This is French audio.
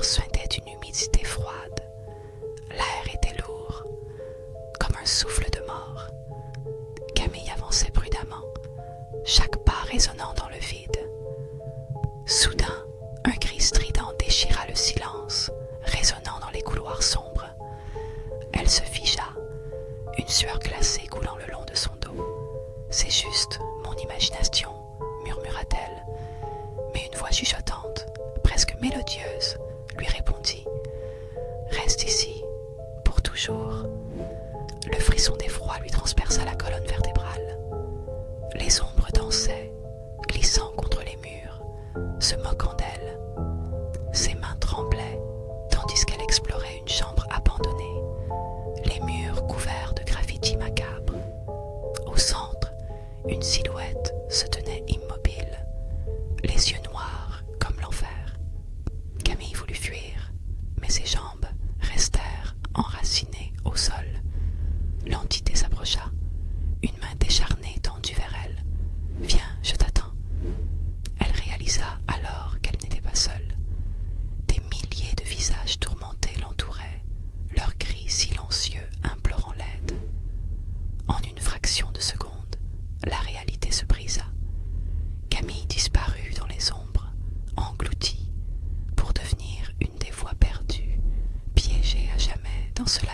corps suintait d'une humidité froide. L'air était lourd, comme un souffle de mort. Camille avançait prudemment, chaque pas résonnant dans le vide. Soudain, un cri strident déchira le silence, résonnant dans les couloirs sombres. Elle se figea, une sueur glacée coulant le long de son dos. « C'est juste mon imagination », murmura-t-elle, mais une voix chuchotante, presque mélodieuse, lui répondit « Reste ici, pour toujours ». Le frisson d'effroi lui transperça la colonne vertébrale. Les ombres dansaient, glissant contre les murs, se moquant d'elle. Ses mains tremblaient, tandis qu'elle explorait une chambre abandonnée, les murs couverts de graffitis macabres. Au centre, une silhouette se tenait immobile, les yeux noirs comme l'enfer. Camille voulut fuir, mais ses jambes restèrent enracinées au sol. L'entité s'approcha, une main décharnée tendue vers elle. « Viens, je t'attends. » Elle réalisa alors qu'elle n'était pas seule. Des milliers de visages tourmentés l'entouraient, leurs cris silencieux implorant l'aide. En une fraction de seconde, la réalité se brisa. Camille disparut dans les ombres, engloutie, pour devenir une des voix perdues, piégée à jamais dans ce